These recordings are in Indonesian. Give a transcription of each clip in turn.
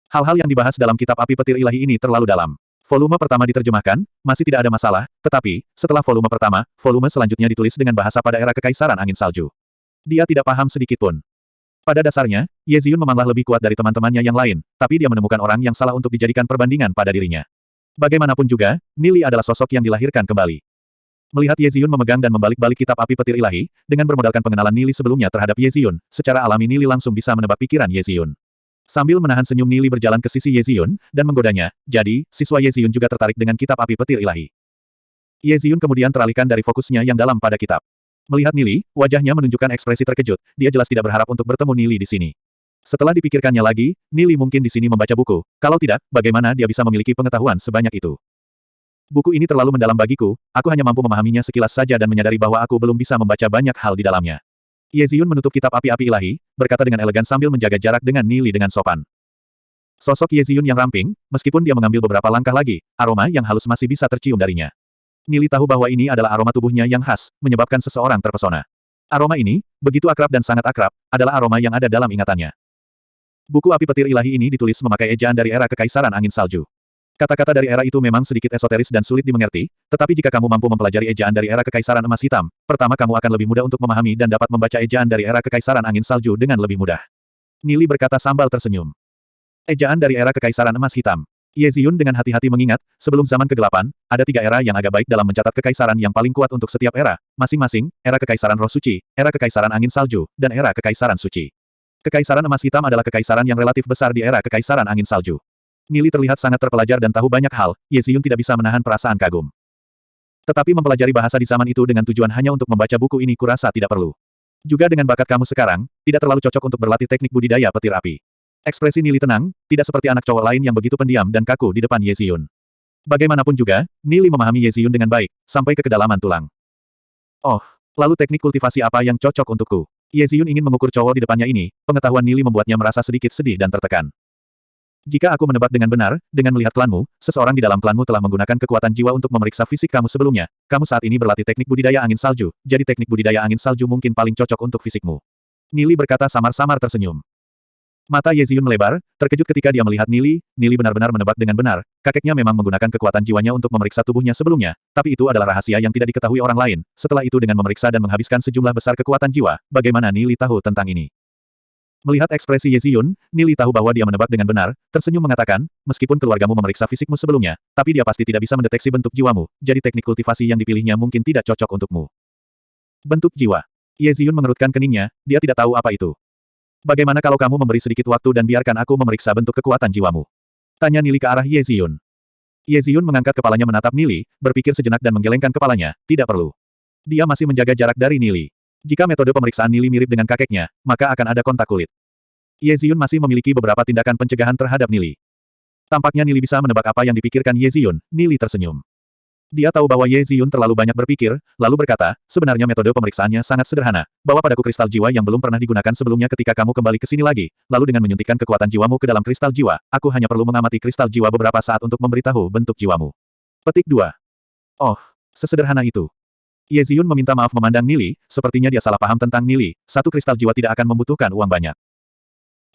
Hal-hal yang dibahas dalam kitab api petir ilahi ini terlalu dalam. Volume pertama diterjemahkan, masih tidak ada masalah, tetapi, setelah volume pertama, volume selanjutnya ditulis dengan bahasa pada era Kekaisaran Angin Salju. Dia tidak paham sedikitpun. Pada dasarnya, Ye Ziyun memanglah lebih kuat dari teman-temannya yang lain, tapi dia menemukan orang yang salah untuk dijadikan perbandingan pada dirinya. Bagaimanapun juga, Nili adalah sosok yang dilahirkan kembali. Melihat Ye Ziyun memegang dan membalik-balik kitab api petir ilahi, dengan bermodalkan pengenalan Nili sebelumnya terhadap Ye Ziyun, secara alami Nili langsung bisa menebak pikiran Ye Ziyun. Sambil menahan senyum Nili berjalan ke sisi Ye Ziyun, dan menggodanya, jadi, siswa Ye Ziyun juga tertarik dengan kitab api petir ilahi. Ye Ziyun kemudian teralihkan dari fokusnya yang dalam pada kitab. Melihat Nili, wajahnya menunjukkan ekspresi terkejut, dia jelas tidak berharap untuk bertemu Nili di sini. Setelah dipikirkannya lagi, Nili mungkin di sini membaca buku, kalau tidak, bagaimana dia bisa memiliki pengetahuan sebanyak itu? Buku ini terlalu mendalam bagiku, aku hanya mampu memahaminya sekilas saja dan menyadari bahwa aku belum bisa membaca banyak hal di dalamnya. Ye Ziyun menutup kitab api-api ilahi, berkata dengan elegan sambil menjaga jarak dengan Nili dengan sopan. Sosok Ye Ziyun yang ramping, meskipun dia mengambil beberapa langkah lagi, aroma yang halus masih bisa tercium darinya. Nili tahu bahwa ini adalah aroma tubuhnya yang khas, menyebabkan seseorang terpesona. Aroma ini, begitu akrab dan sangat akrab, adalah aroma yang ada dalam ingatannya. Buku api petir ilahi ini ditulis memakai ejaan dari era Kekaisaran Angin Salju. Kata-kata dari era itu memang sedikit esoteris dan sulit dimengerti, tetapi jika kamu mampu mempelajari ejaan dari era Kekaisaran Emas Hitam, pertama kamu akan lebih mudah untuk memahami dan dapat membaca ejaan dari era Kekaisaran Angin Salju dengan lebih mudah. Nili berkata sambil tersenyum. Ejaan dari era Kekaisaran Emas Hitam. Ye Ziyun dengan hati-hati mengingat, sebelum zaman kegelapan, ada 3 era yang agak baik dalam mencatat kekaisaran yang paling kuat untuk setiap era, masing-masing, era Kekaisaran Roh Suci, era Kekaisaran Angin Salju, dan era Kekaisaran Suci. Kekaisaran Emas Hitam adalah kekaisaran yang relatif besar di era Kekaisaran Angin Salju. Nili terlihat sangat terpelajar dan tahu banyak hal, Ye Ziyun tidak bisa menahan perasaan kagum. Tetapi mempelajari bahasa di zaman itu dengan tujuan hanya untuk membaca buku ini kurasa tidak perlu. Juga dengan bakat kamu sekarang, tidak terlalu cocok untuk berlatih teknik budidaya petir api. Ekspresi Nili tenang, tidak seperti anak cowok lain yang begitu pendiam dan kaku di depan Ye Ziyun. Bagaimanapun juga, Nili memahami Ye Ziyun dengan baik, sampai ke kedalaman tulang. Oh, lalu teknik kultivasi apa yang cocok untukku? Ye Ziyun ingin mengukur cowok di depannya ini, pengetahuan Nili membuatnya merasa sedikit sedih dan tertekan. Jika aku menebak dengan benar, dengan melihat klanmu, seseorang di dalam klanmu telah menggunakan kekuatan jiwa untuk memeriksa fisik kamu sebelumnya, kamu saat ini berlatih teknik budidaya angin salju, jadi teknik budidaya angin salju mungkin paling cocok untuk fisikmu. Nili berkata samar-samar tersenyum. Mata Ye Ziyun melebar, terkejut ketika dia melihat Nili. Nili benar-benar menebak dengan benar, kakeknya memang menggunakan kekuatan jiwanya untuk memeriksa tubuhnya sebelumnya, tapi itu adalah rahasia yang tidak diketahui orang lain. Setelah itu dengan memeriksa dan menghabiskan sejumlah besar kekuatan jiwa, bagaimana Nili tahu tentang ini? Melihat ekspresi Ye Ziyun, Nili tahu bahwa dia menebak dengan benar, tersenyum mengatakan, meskipun keluargamu memeriksa fisikmu sebelumnya, tapi dia pasti tidak bisa mendeteksi bentuk jiwamu, jadi teknik kultivasi yang dipilihnya mungkin tidak cocok untukmu. Bentuk jiwa. Ye Ziyun mengerutkan keningnya, dia tidak tahu apa itu. Bagaimana kalau kamu memberi sedikit waktu dan biarkan aku memeriksa bentuk kekuatan jiwamu? Tanya Nili ke arah Ye Ziyun. Ye Ziyun mengangkat kepalanya menatap Nili, berpikir sejenak dan menggelengkan kepalanya, tidak perlu. Dia masih menjaga jarak dari Nili. Jika metode pemeriksaan Nili mirip dengan kakeknya, maka akan ada kontak kulit. Ye Ziyun masih memiliki beberapa tindakan pencegahan terhadap Nili. Tampaknya Nili bisa menebak apa yang dipikirkan Ye Ziyun. Nili tersenyum. Dia tahu bahwa Ye Ziyun terlalu banyak berpikir, lalu berkata, sebenarnya metode pemeriksaannya sangat sederhana. Bawa padaku kristal jiwa yang belum pernah digunakan sebelumnya ketika kamu kembali ke sini lagi, lalu dengan menyuntikkan kekuatan jiwamu ke dalam kristal jiwa, aku hanya perlu mengamati kristal jiwa beberapa saat untuk memberitahu bentuk jiwamu. Petik 2. Oh, sesederhana itu. Ye Ziyun meminta maaf memandang Nili, sepertinya dia salah paham tentang Nili, satu kristal jiwa tidak akan membutuhkan uang banyak.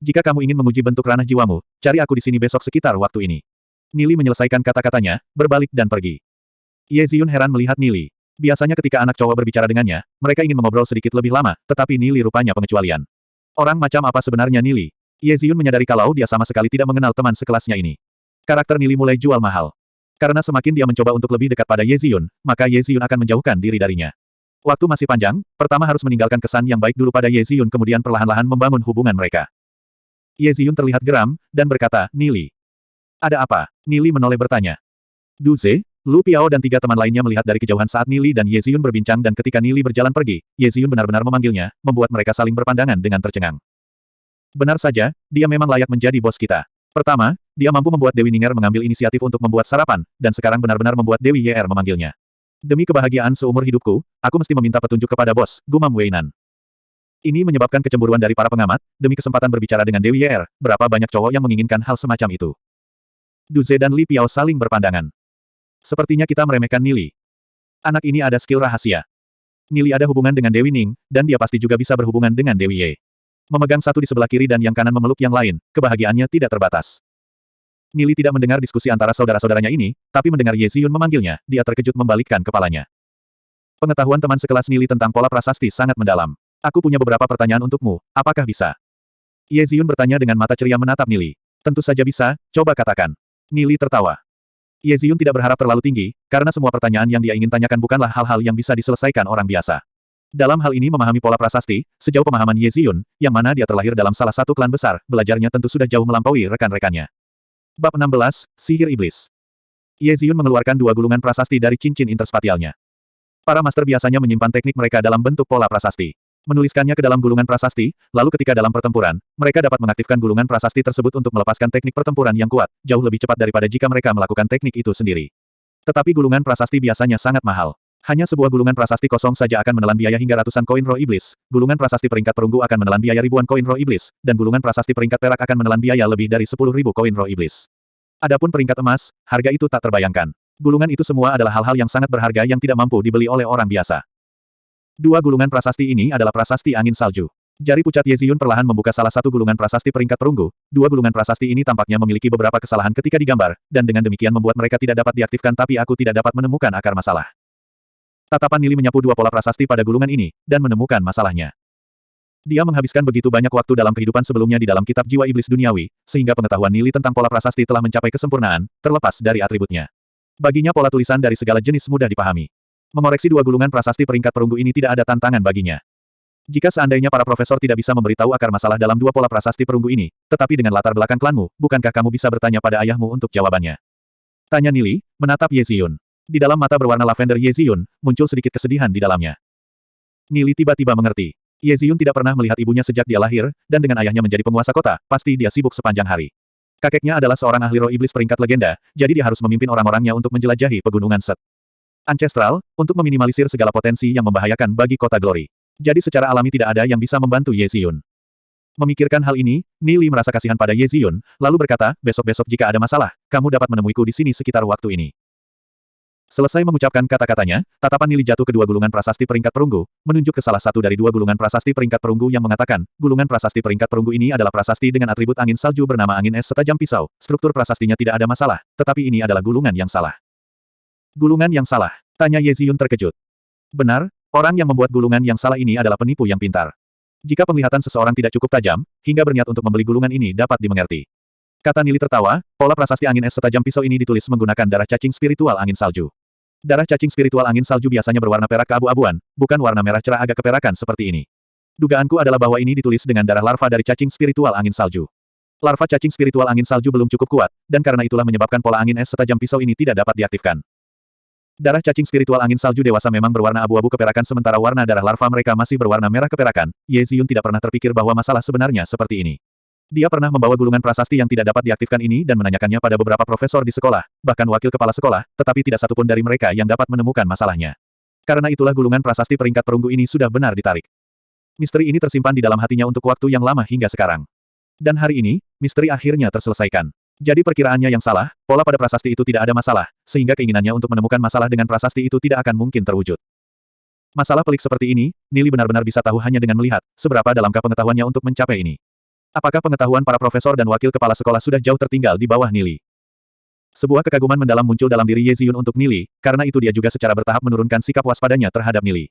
Jika kamu ingin menguji bentuk ranah jiwamu, cari aku di sini besok sekitar waktu ini. Nili menyelesaikan kata-katanya, berbalik dan pergi. Ye Ziyun heran melihat Nili. Biasanya ketika anak cowok berbicara dengannya, mereka ingin mengobrol sedikit lebih lama, tetapi Nili rupanya pengecualian. Orang macam apa sebenarnya Nili? Ye Ziyun menyadari kalau dia sama sekali tidak mengenal teman sekelasnya ini. Karakter Nili mulai jual mahal. Karena semakin dia mencoba untuk lebih dekat pada Ye Ziyun, maka Ye Ziyun akan menjauhkan diri darinya. Waktu masih panjang, pertama harus meninggalkan kesan yang baik dulu pada Ye Ziyun kemudian perlahan-lahan membangun hubungan mereka. Ye Ziyun terlihat geram, dan berkata, Nili. Ada apa? Nili menoleh bertanya. Du Ze, Lu Piao dan 3 teman lainnya melihat dari kejauhan saat Nili dan Ye Ziyun berbincang dan ketika Nili berjalan pergi, Ye Ziyun benar-benar memanggilnya, membuat mereka saling berpandangan dengan tercengang. Benar saja, dia memang layak menjadi bos kita. Pertama, dia mampu membuat Dewi Ning'er mengambil inisiatif untuk membuat sarapan, dan sekarang benar-benar membuat Dewi Ye'er memanggilnya. Demi kebahagiaan seumur hidupku, aku mesti meminta petunjuk kepada bos, gumam Weinan. Ini menyebabkan kecemburuan dari para pengamat, demi kesempatan berbicara dengan Dewi Ye'er, berapa banyak cowok yang menginginkan hal semacam itu. Du Ze dan Li Piao saling berpandangan. Sepertinya kita meremehkan Nili. Anak ini ada skill rahasia. Nili ada hubungan dengan Dewi Ning, dan dia pasti juga bisa berhubungan dengan Dewi Ye. Memegang satu di sebelah kiri dan yang kanan memeluk yang lain, kebahagiaannya tidak terbatas. Nili tidak mendengar diskusi antara saudara-saudaranya ini, tapi mendengar Ye Ziyun memanggilnya, dia terkejut membalikkan kepalanya. Pengetahuan teman sekelas Nili tentang pola prasasti sangat mendalam. Aku punya beberapa pertanyaan untukmu, apakah bisa? Ye Ziyun bertanya dengan mata ceria menatap Nili. Tentu saja bisa, coba katakan. Nili tertawa. Ye Ziyun tidak berharap terlalu tinggi, karena semua pertanyaan yang dia ingin tanyakan bukanlah hal-hal yang bisa diselesaikan orang biasa. Dalam hal ini memahami pola prasasti, sejauh pemahaman Ye Ziyun, yang mana dia terlahir dalam salah satu klan besar, belajarnya tentu sudah jauh melampaui rekan-rekannya. Bab 16, Sihir Iblis. Ye Ziyun mengeluarkan dua gulungan prasasti dari cincin interspatialnya. Para master biasanya menyimpan teknik mereka dalam bentuk pola prasasti. Menuliskannya ke dalam gulungan prasasti, lalu ketika dalam pertempuran, mereka dapat mengaktifkan gulungan prasasti tersebut untuk melepaskan teknik pertempuran yang kuat, jauh lebih cepat daripada jika mereka melakukan teknik itu sendiri. Tetapi gulungan prasasti biasanya sangat mahal. Hanya sebuah gulungan prasasti kosong saja akan menelan biaya hingga ratusan koin roh iblis, gulungan prasasti peringkat perunggu akan menelan biaya ribuan koin roh iblis, dan gulungan prasasti peringkat perak akan menelan biaya lebih dari 10.000 koin roh iblis. Adapun peringkat emas, harga itu tak terbayangkan. Gulungan itu semua adalah hal-hal yang sangat berharga yang tidak mampu dibeli oleh orang biasa. Dua gulungan prasasti ini adalah prasasti angin salju. Jari pucat Ye Ziyun perlahan membuka salah satu gulungan prasasti peringkat perunggu. Dua gulungan prasasti ini tampaknya memiliki beberapa kesalahan ketika digambar, dan dengan demikian membuat mereka tidak dapat diaktifkan tapi aku tidak dapat menemukan akar masalah. Tatapan Nili menyapu dua pola prasasti pada gulungan ini, dan menemukan masalahnya. Dia menghabiskan begitu banyak waktu dalam kehidupan sebelumnya di dalam kitab jiwa iblis duniawi, sehingga pengetahuan Nili tentang pola prasasti telah mencapai kesempurnaan, terlepas dari atributnya. Baginya pola tulisan dari segala jenis mudah dipahami. Mengoreksi dua gulungan prasasti peringkat perunggu ini tidak ada tantangan baginya. Jika seandainya para profesor tidak bisa memberitahu akar masalah dalam dua pola prasasti perunggu ini, tetapi dengan latar belakang klanmu, bukankah kamu bisa bertanya pada ayahmu untuk jawabannya? Tanya Nili, menatap Ye Ziyun. Di dalam mata berwarna lavender Ye Ziyun, muncul sedikit kesedihan di dalamnya. Nili tiba-tiba mengerti. Ye Ziyun tidak pernah melihat ibunya sejak dia lahir, dan dengan ayahnya menjadi penguasa kota, pasti dia sibuk sepanjang hari. Kakeknya adalah seorang ahli roh iblis peringkat legenda, jadi dia harus memimpin orang-orangnya untuk menjelajahi pegunungan Set Ancestral, untuk meminimalisir segala potensi yang membahayakan bagi kota Glory. Jadi secara alami tidak ada yang bisa membantu Ye Ziyun. Memikirkan hal ini, Nili merasa kasihan pada Ye Ziyun, lalu berkata, besok-besok jika ada masalah, kamu dapat menemuiku di sini sekitar waktu ini. Selesai mengucapkan kata-katanya, tatapan Nili jatuh ke dua gulungan prasasti peringkat perunggu, menunjuk ke salah satu dari dua gulungan prasasti peringkat perunggu yang mengatakan, gulungan prasasti peringkat perunggu ini adalah prasasti dengan atribut angin salju bernama angin es setajam pisau, struktur prasastinya tidak ada masalah, tetapi ini adalah gulungan yang salah. Gulungan yang salah? Tanya Ye Ziyun terkejut. Benar, orang yang membuat gulungan yang salah ini adalah penipu yang pintar. Jika penglihatan seseorang tidak cukup tajam, hingga berniat untuk membeli gulungan ini dapat dimengerti. Kata Nili tertawa, pola prasasti angin es setajam pisau ini ditulis menggunakan darah cacing spiritual angin salju. Darah cacing spiritual angin salju biasanya berwarna perak keabu-abuan, bukan warna merah cerah agak keperakan seperti ini. Dugaanku adalah bahwa ini ditulis dengan darah larva dari cacing spiritual angin salju. Larva cacing spiritual angin salju belum cukup kuat, dan karena itulah menyebabkan pola angin es setajam pisau ini tidak dapat diaktifkan. Darah cacing spiritual angin salju dewasa memang berwarna abu-abu keperakan sementara warna darah larva mereka masih berwarna merah keperakan. Ye Ziyun tidak pernah terpikir bahwa masalah sebenarnya seperti ini. Dia pernah membawa gulungan prasasti yang tidak dapat diaktifkan ini dan menanyakannya pada beberapa profesor di sekolah, bahkan wakil kepala sekolah, tetapi tidak satupun dari mereka yang dapat menemukan masalahnya. Karena itulah gulungan prasasti peringkat perunggu ini sudah benar ditarik. Misteri ini tersimpan di dalam hatinya untuk waktu yang lama hingga sekarang. Dan hari ini, misteri akhirnya terselesaikan. Jadi perkiraannya yang salah, pola pada prasasti itu tidak ada masalah, sehingga keinginannya untuk menemukan masalah dengan prasasti itu tidak akan mungkin terwujud. Masalah pelik seperti ini, Nili benar-benar bisa tahu hanya dengan melihat, seberapa dalamkah pengetahuannya untuk mencapai ini. Apakah pengetahuan para profesor dan wakil kepala sekolah sudah jauh tertinggal di bawah Nili? Sebuah kekaguman mendalam muncul dalam diri Ye Ziyun untuk Nili, karena itu dia juga secara bertahap menurunkan sikap waspadanya terhadap Nili.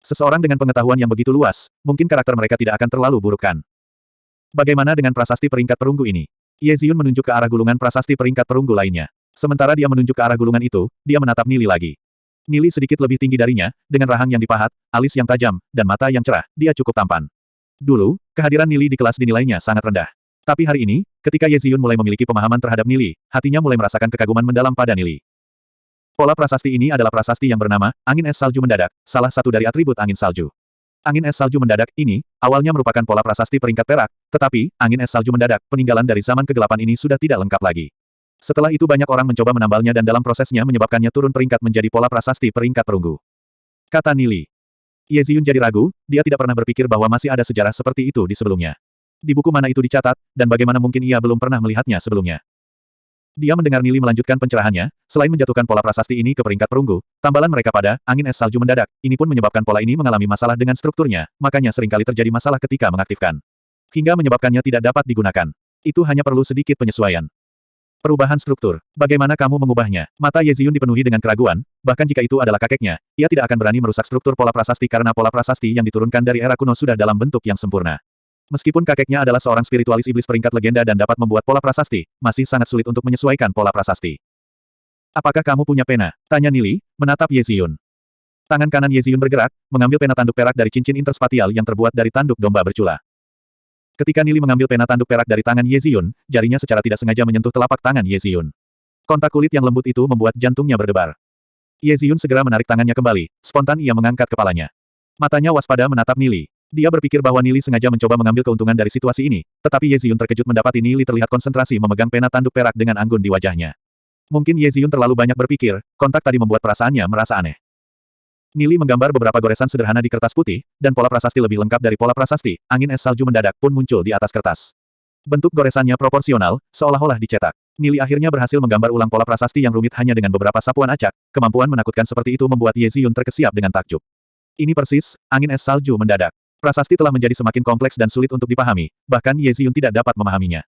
Seseorang dengan pengetahuan yang begitu luas, mungkin karakter mereka tidak akan terlalu burukkan. Bagaimana dengan prasasti peringkat perunggu ini? Ye Ziyun menunjuk ke arah gulungan prasasti peringkat perunggu lainnya. Sementara dia menunjuk ke arah gulungan itu, dia menatap Nili lagi. Nili sedikit lebih tinggi darinya, dengan rahang yang dipahat, alis yang tajam, dan mata yang cerah, dia cukup tampan. Dulu, kehadiran Nili di kelas dinilainya sangat rendah. Tapi hari ini, ketika Ye Ziyun mulai memiliki pemahaman terhadap Nili, hatinya mulai merasakan kekaguman mendalam pada Nili. Pola prasasti ini adalah prasasti yang bernama angin es salju mendadak, salah satu dari atribut angin salju. Angin es salju mendadak ini, awalnya merupakan pola prasasti peringkat perak, tetapi, angin es salju mendadak, peninggalan dari zaman kegelapan ini sudah tidak lengkap lagi. Setelah itu banyak orang mencoba menambalnya dan dalam prosesnya menyebabkannya turun peringkat menjadi pola prasasti peringkat perunggu. Kata Nili. Ye Ziyun jadi ragu, dia tidak pernah berpikir bahwa masih ada sejarah seperti itu di sebelumnya. Di buku mana itu dicatat, dan bagaimana mungkin ia belum pernah melihatnya sebelumnya. Dia mendengar Nili melanjutkan pencerahannya, selain menjatuhkan pola prasasti ini ke peringkat perunggu, tambalan mereka pada angin es salju mendadak, ini pun menyebabkan pola ini mengalami masalah dengan strukturnya, makanya seringkali terjadi masalah ketika mengaktifkan. Hingga menyebabkannya tidak dapat digunakan. Itu hanya perlu sedikit penyesuaian. Perubahan struktur. Bagaimana kamu mengubahnya? Mata Ye Ziyun dipenuhi dengan keraguan, bahkan jika itu adalah kakeknya, ia tidak akan berani merusak struktur pola prasasti karena pola prasasti yang diturunkan dari era kuno sudah dalam bentuk yang sempurna. Meskipun kakeknya adalah seorang spiritualis iblis peringkat legenda dan dapat membuat pola prasasti, masih sangat sulit untuk menyesuaikan pola prasasti. Apakah kamu punya pena? Tanya Nili, menatap Ye Ziyun. Tangan kanan Ye Ziyun bergerak, mengambil pena tanduk perak dari cincin interspatial yang terbuat dari tanduk domba bercula. Ketika Nili mengambil pena tanduk perak dari tangan Ye Ziyun, jarinya secara tidak sengaja menyentuh telapak tangan Ye Ziyun. Kontak kulit yang lembut itu membuat jantungnya berdebar. Ye Ziyun segera menarik tangannya kembali, spontan ia mengangkat kepalanya. Matanya waspada menatap Nili. Dia berpikir bahwa Nili sengaja mencoba mengambil keuntungan dari situasi ini, tetapi Ye Ziyun terkejut mendapati Nili terlihat konsentrasi memegang pena tanduk perak dengan anggun di wajahnya. Mungkin Ye Ziyun terlalu banyak berpikir, kontak tadi membuat perasaannya merasa aneh. Nili menggambar beberapa goresan sederhana di kertas putih, dan pola prasasti lebih lengkap dari pola prasasti, angin es salju mendadak pun muncul di atas kertas. Bentuk goresannya proporsional, seolah-olah dicetak. Nili akhirnya berhasil menggambar ulang pola prasasti yang rumit hanya dengan beberapa sapuan acak, kemampuan menakutkan seperti itu membuat Ye Ziyun terkesiap dengan takjub. Ini persis, angin es salju mendadak. Prasasti telah menjadi semakin kompleks dan sulit untuk dipahami, bahkan Ye Ziyun tidak dapat memahaminya.